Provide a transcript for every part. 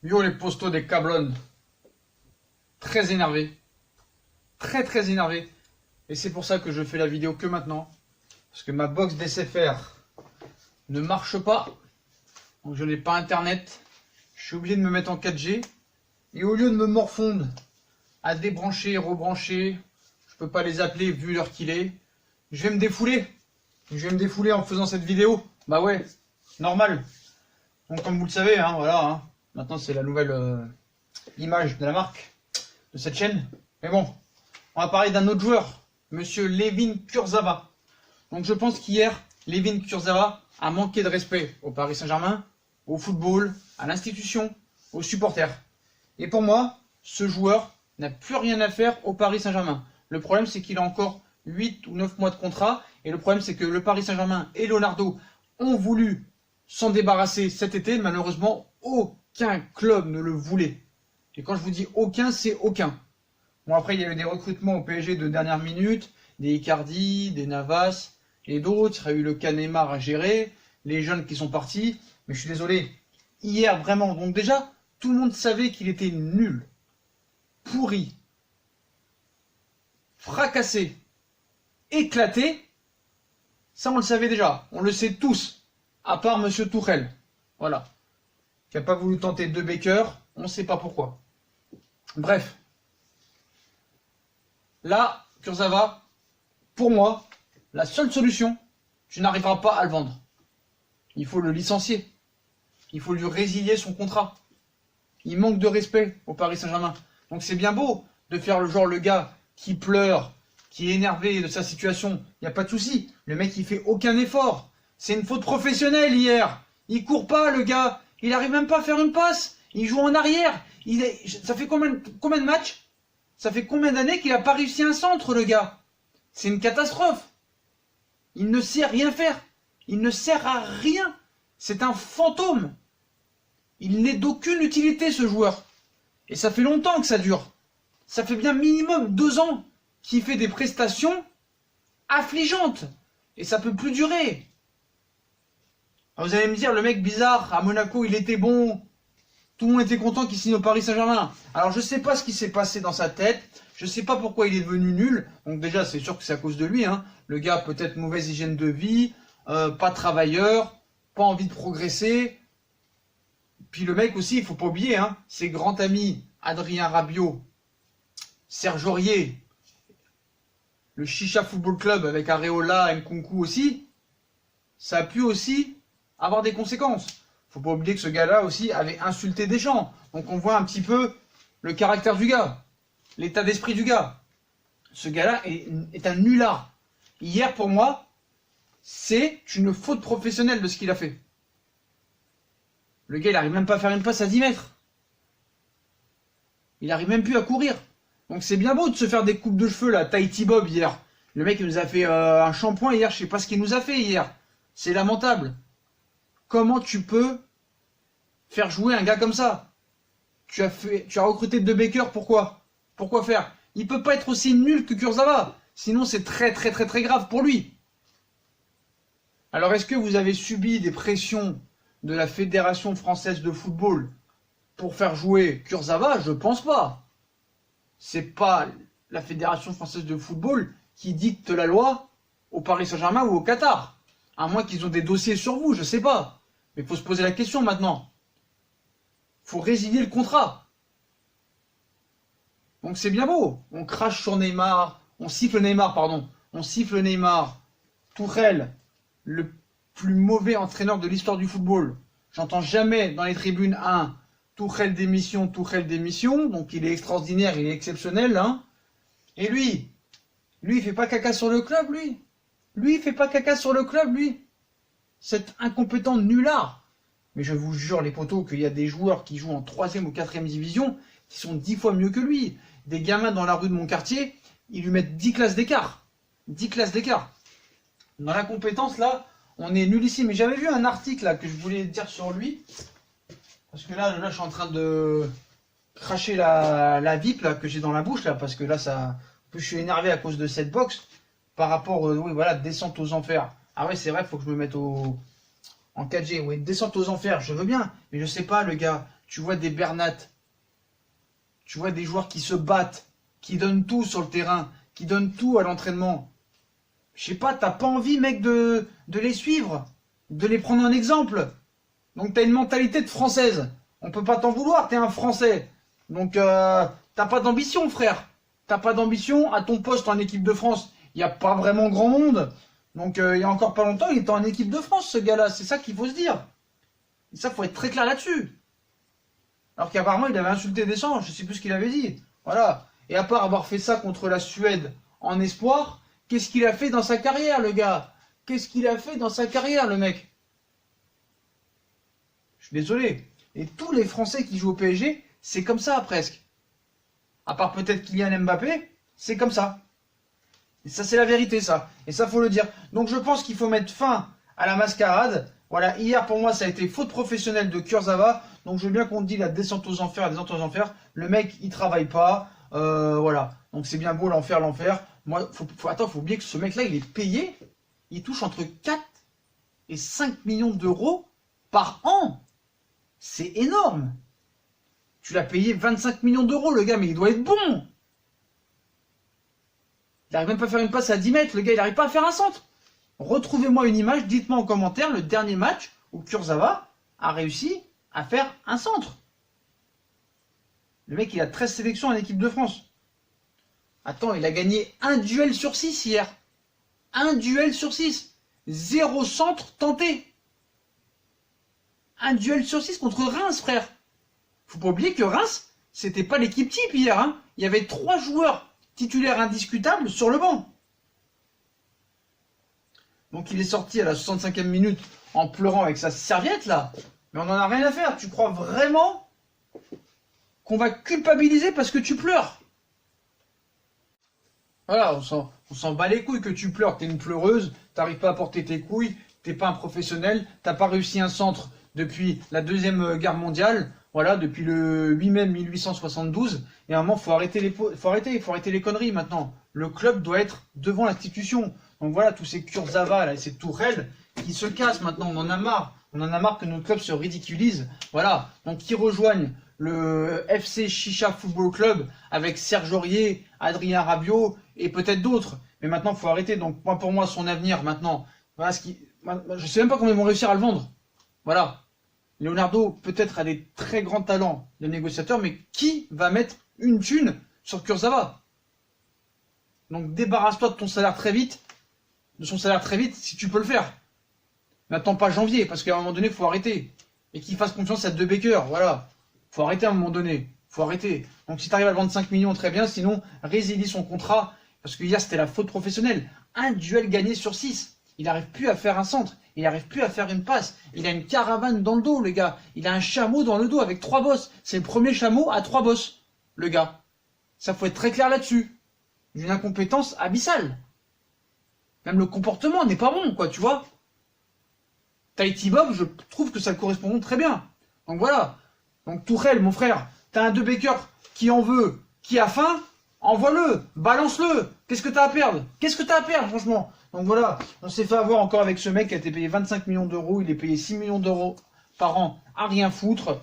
Yo les postos des cablones. Très énervé. Très énervé. Et c'est pour ça que je fais la vidéo que maintenant. Parce que ma box DCFR ne marche pas. Donc je n'ai pas internet. Je suis obligé de me mettre en 4G. Et au lieu de me morfondre à débrancher, rebrancher, je peux pas les appeler vu l'heure qu'il est. Je vais me défouler. Je vais me défouler en faisant cette vidéo. Bah ouais, normal. Donc comme vous le savez, hein, voilà. Hein, maintenant c'est la nouvelle image de la marque de cette chaîne. Mais bon, on va parler d'un autre joueur, monsieur Layvin Kurzawa. Donc je pense qu'hier, Layvin Kurzawa a manqué de respect au Paris Saint-Germain, au football, à l'institution, aux supporters. Et pour moi, ce joueur n'a plus rien à faire au Paris Saint-Germain. Le problème, c'est qu'il a encore 8 ou 9 mois de contrat. Et le problème, c'est que le Paris Saint-Germain et Leonardo ont voulu s'en débarrasser cet été. Malheureusement, aucun club ne le voulait. Et quand je vous dis aucun, c'est aucun. Bon, après, il y a eu des recrutements au PSG de dernière minute, des Icardi, des Navas et d'autres. Il y a eu le cas Neymar à gérer, les jeunes qui sont partis. Mais je suis désolé, hier, vraiment, donc déjà, tout le monde savait qu'il était nul, pourri, fracassé, éclaté. Ça, on le savait déjà, on le sait tous, à part Monsieur Tuchel. Voilà. Qui n'a pas voulu tenter De Baker, on ne sait pas pourquoi. Bref. Là, Kurzawa, pour moi, la seule solution, tu n'arriveras pas à le vendre. Il faut le licencier. Il faut lui résilier son contrat. Il manque de respect au Paris Saint-Germain. Donc c'est bien beau de faire le genre le gars qui pleure, qui est énervé de sa situation. Il n'y a pas de souci. Le mec, il fait aucun effort. C'est une faute professionnelle hier. Il court pas, le gars. Il arrive même pas à faire une passe. Il joue en arrière. Ça fait combien de matchs? Ça fait combien d'années qu'il n'a pas réussi un centre, le gars? C'est une catastrophe. Il ne sait rien faire. Il ne sert à rien. C'est un fantôme. Il n'est d'aucune utilité, ce joueur. Et ça fait longtemps que ça dure. Ça fait bien minimum 2 ans qu'il fait des prestations affligeantes. Et ça peut plus durer. Alors vous allez me dire, le mec bizarre, à Monaco, il était bon. Tout le monde était content qu'il signe au Paris Saint-Germain. Alors je sais pas ce qui s'est passé dans sa tête. Je sais pas pourquoi il est devenu nul. Donc déjà, c'est sûr que c'est à cause de lui. Hein. Le gars, peut-être mauvaise hygiène de vie, pas travailleur, pas envie de progresser. Puis le mec aussi, il faut pas oublier, hein, ses grands amis, Adrien Rabiot, Serge Aurier, le Chicha Football Club avec Areola, Nkunku aussi, ça a pu aussi avoir des conséquences. Faut pas oublier que ce gars-là aussi avait insulté Deschamps. Donc on voit un petit peu le caractère du gars, l'état d'esprit du gars. Ce gars-là est un nulard. Hier, pour moi, c'est une faute professionnelle de ce qu'il a fait. Le gars, il n'arrive même pas à faire une passe à 10 mètres. Il n'arrive même plus à courir. Donc c'est bien beau de se faire des coupes de cheveux, là, Tahiti Bob, hier. Le mec, il nous a fait un shampoing hier, je sais pas ce qu'il nous a fait hier. C'est lamentable. Comment tu peux faire jouer un gars comme ça? Tu as recruté De Baker, pourquoi? Pourquoi faire? Il peut pas être aussi nul que Kurzawa. Sinon, c'est très grave pour lui. Alors, est-ce que vous avez subi des pressions de la Fédération française de football pour faire jouer Kurzawa? Je pense pas. C'est pas la Fédération française de football qui dicte la loi au Paris Saint-Germain ou au Qatar. À moins qu'ils ont des dossiers sur vous, je sais pas. Mais il faut se poser la question maintenant. Il faut résilier le contrat. Donc c'est bien beau. On crache sur Neymar, on siffle Neymar, pardon. On siffle Neymar. Tuchel, le plus mauvais entraîneur de l'histoire du football. J'entends jamais dans les tribunes un Tuchel démission, donc il est extraordinaire, il est exceptionnel, hein. Et lui, il fait pas caca sur le club, lui. Lui, il fait pas caca sur le club, lui. Cet incompétent nulard. Mais je vous jure, les potos, qu'il y a des joueurs qui jouent en 3e ou 4e division qui sont 10 fois mieux que lui. Des gamins dans la rue de mon quartier, ils lui mettent 10 classes d'écart. 10 classes d'écart. Dans l'incompétence, là, on est nul ici. Mais j'avais vu un article là que je voulais dire sur lui. Parce que là je suis en train de cracher la VIP là, que j'ai dans la bouche, là, parce que là, je suis énervé à cause de cette box. Par rapport, oui, voilà, descente aux enfers. Ah ouais, c'est vrai, il faut que je me mette en 4G. Oui, descente aux enfers, je veux bien. Mais je sais pas, le gars, tu vois des Bernat, tu vois des joueurs qui se battent, qui donnent tout sur le terrain, qui donnent tout à l'entraînement. Je sais pas, t'as pas envie, mec, de les suivre, de les prendre en exemple. Donc t'as une mentalité de française. On peut pas t'en vouloir, t'es un Français. Donc t'as pas d'ambition, frère. T'as pas d'ambition à ton poste en équipe de France. Il n'y a pas vraiment grand monde. Donc il y a encore pas longtemps, il était en équipe de France, ce gars-là. C'est ça qu'il faut se dire. Et ça, faut être très clair là-dessus. Alors qu'apparemment, il avait insulté Deschamps, je sais plus ce qu'il avait dit. Voilà. Et à part avoir fait ça contre la Suède en espoir, qu'est-ce qu'il a fait dans sa carrière, le gars? Qu'est-ce qu'il a fait dans sa carrière, le mec? Je suis désolé. Et tous les Français qui jouent au PSG, c'est comme ça, presque. À part peut-être Kylian Mbappé, c'est comme ça. Et ça, c'est la vérité, ça. Et ça, faut le dire. Donc, je pense qu'il faut mettre fin à la mascarade. Voilà, hier, pour moi, ça a été faute professionnelle de Kurzawa. Donc, je veux bien qu'on te dise la descente aux enfers, la descente aux enfers. Le mec, il travaille pas. Voilà. Donc, c'est bien beau l'enfer, l'enfer. Moi, faut oublier que ce mec-là, il est payé. Il touche entre 4 et 5 millions d'euros par an. C'est énorme. Tu l'as payé 25 millions d'euros, le gars, mais il doit être bon. Il n'arrive même pas à faire une passe à 10 mètres. Le gars, il n'arrive pas à faire un centre. Retrouvez-moi une image, dites-moi en commentaire le dernier match où Kurzawa a réussi à faire un centre. Le mec, il a 13 sélections en équipe de France. Attends, il a gagné un duel sur 6 hier. Un duel sur 6. 0 centre tenté. Un duel sur 6 contre Reims, frère. Faut pas oublier que Reims, c'était pas l'équipe type hier. Hein. Il y avait 3 joueurs titulaires indiscutables sur le banc. Donc il est sorti à la 65e minute en pleurant avec sa serviette là. Mais on n'en a rien à faire. Tu crois vraiment qu'on va culpabiliser parce que tu pleures? Voilà, on s'en bat les couilles que tu pleures. T'es une pleureuse, t'arrives pas à porter tes couilles, t'es pas un professionnel, t'as pas réussi un centre depuis la Deuxième Guerre mondiale. Voilà, depuis le 8 mai 1872. Et à un moment, faut arrêter les conneries maintenant. Le club doit être devant l'institution. Donc voilà, tous ces Kurzawa, là, ces Tourelle, qui se cassent maintenant, on en a marre. On en a marre que notre club se ridiculise. Voilà, donc qui rejoignent le FC Chicha Football Club avec Serge Aurier, Adrien Rabiot et peut-être d'autres. Mais maintenant, il faut arrêter. Donc pour moi, son avenir maintenant, voilà je sais même pas comment ils vont réussir à le vendre. Voilà. Leonardo peut-être a des très grands talents de négociateur, mais qui va mettre une thune sur Kurzawa? Donc débarrasse-toi de son salaire très vite si tu peux le faire. N'attends pas janvier, parce qu'à un moment donné, il faut arrêter. Et qu'il fasse confiance à De Becker, voilà. Faut arrêter à un moment donné. Faut arrêter. Donc si tu arrives à le vendre 5 millions, très bien. Sinon, résilie son contrat. Parce que hier, c'était la faute professionnelle. Un duel gagné sur 6. Il n'arrive plus à faire un centre. Il n'arrive plus à faire une passe. Il a une caravane dans le dos, le gars. Il a un chameau dans le dos avec 3 bosses. C'est le premier chameau à 3 bosses, le gars. Ça, faut être très clair là-dessus. D'une incompétence abyssale. Même le comportement n'est pas bon, quoi, tu vois. Tahiti Bob, je trouve que ça le correspond très bien. Donc voilà. Donc Tourelle, mon frère, t'as un De Becker qui en veut, qui a faim, envoie-le, balance-le. Qu'est-ce que t'as à perdre? Qu'est-ce que t'as à perdre, franchement? Donc voilà, on s'est fait avoir encore avec ce mec qui a été payé 25 millions d'euros. Il est payé 6 millions d'euros par an à rien foutre.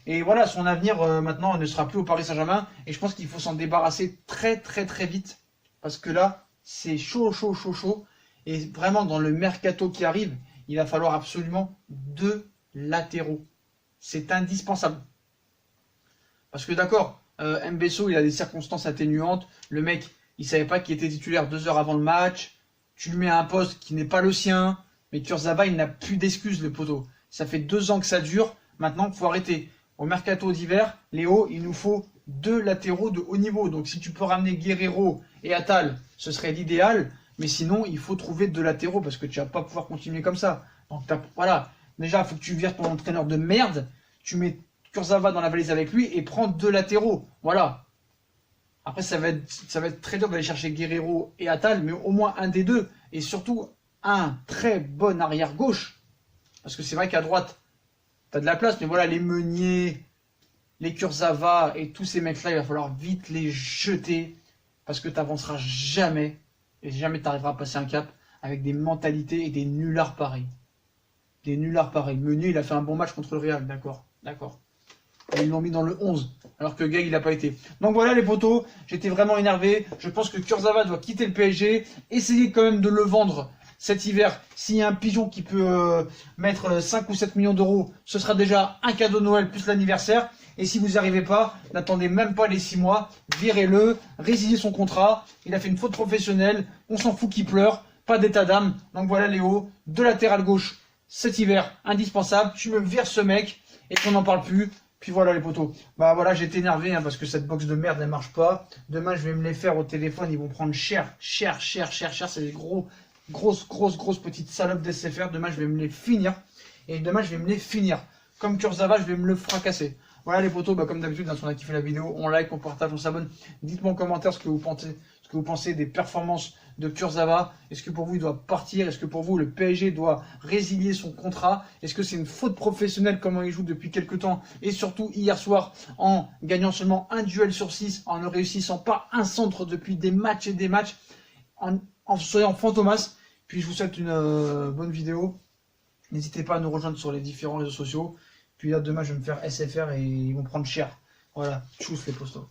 Et voilà, son avenir maintenant ne sera plus au Paris Saint-Germain. Et je pense qu'il faut s'en débarrasser très très très vite. Parce que là, c'est chaud, chaud, chaud, chaud. Et vraiment, dans le mercato qui arrive, il va falloir absolument 2 latéraux. C'est indispensable. Parce que d'accord, Mbesso, il a des circonstances atténuantes. Le mec, il savait pas qu'il était titulaire 2 heures avant le match. Tu lui mets à un poste qui n'est pas le sien. Mais Kurzawa, il n'a plus d'excuses, le poteau. Ça fait 2 ans que ça dure. Maintenant, il faut arrêter. Au mercato d'hiver, Léo, il nous faut 2 latéraux de haut niveau. Donc si tu peux ramener Guerrero et Attal, ce serait l'idéal. Mais sinon, il faut trouver 2 latéraux parce que tu vas pas pouvoir continuer comme ça. Donc voilà. Déjà, il faut que tu vires ton entraîneur de merde. Tu mets Kurzawa dans la valise avec lui et prends 2 latéraux. Voilà. Après, ça va être très dur d'aller chercher Guerrero et Attal, mais au moins un des deux. Et surtout, un très bon arrière-gauche. Parce que c'est vrai qu'à droite, tu as de la place, mais voilà, les Meunier, les Kurzawa et tous ces mecs-là, il va falloir vite les jeter. Parce que tu n'avanceras jamais. Et jamais tu arriveras à passer un cap avec des mentalités et des nullards pareils. Des nullards pareils. Meunier, il a fait un bon match contre le Real, d'accord. D'accord. Et ils l'ont mis dans le 11. Alors que Gay, il n'a pas été. Donc voilà les potos, j'étais vraiment énervé. Je pense que Kurzawa doit quitter le PSG. Essayez quand même de le vendre cet hiver. S'il y a un pigeon qui peut mettre 5 ou 7 millions d'euros, ce sera déjà un cadeau de Noël plus l'anniversaire. Et si vous n'y arrivez pas, n'attendez même pas les 6 mois. Virez-le, résiliez son contrat. Il a fait une faute professionnelle. On s'en fout qu'il pleure. Pas d'état d'âme. Donc voilà Léo, de latéral gauche cet hiver, indispensable. Tu me vires ce mec et qu'on n'en parle plus. Puis voilà les potos. Bah voilà, j'étais énervé parce que cette box de merde elle marche pas. Demain je vais me les faire au téléphone, ils vont prendre cher. C'est des grosses petites salopes d'SFR. Demain je vais me les finir. Et demain je vais me les finir. Comme Kurzawa, je vais me le fracasser. Voilà les potos, comme d'habitude, si on a kiffé la vidéo, on like, on partage, on s'abonne. Dites-moi en commentaire ce que vous pensez des performances de Kurzawa. Est-ce que pour vous il doit partir? Est-ce que pour vous le PSG doit résilier son contrat? Est-ce que c'est une faute professionnelle comment il joue depuis quelques temps? Et surtout hier soir en gagnant seulement un duel sur 6, en ne réussissant pas un centre depuis des matchs et des matchs, en soyant fantomas. Puis je vous souhaite une bonne vidéo. N'hésitez pas à nous rejoindre sur les différents réseaux sociaux. Puis là, demain, je vais me faire SFR et ils vont prendre cher. Voilà, tchuss les postos.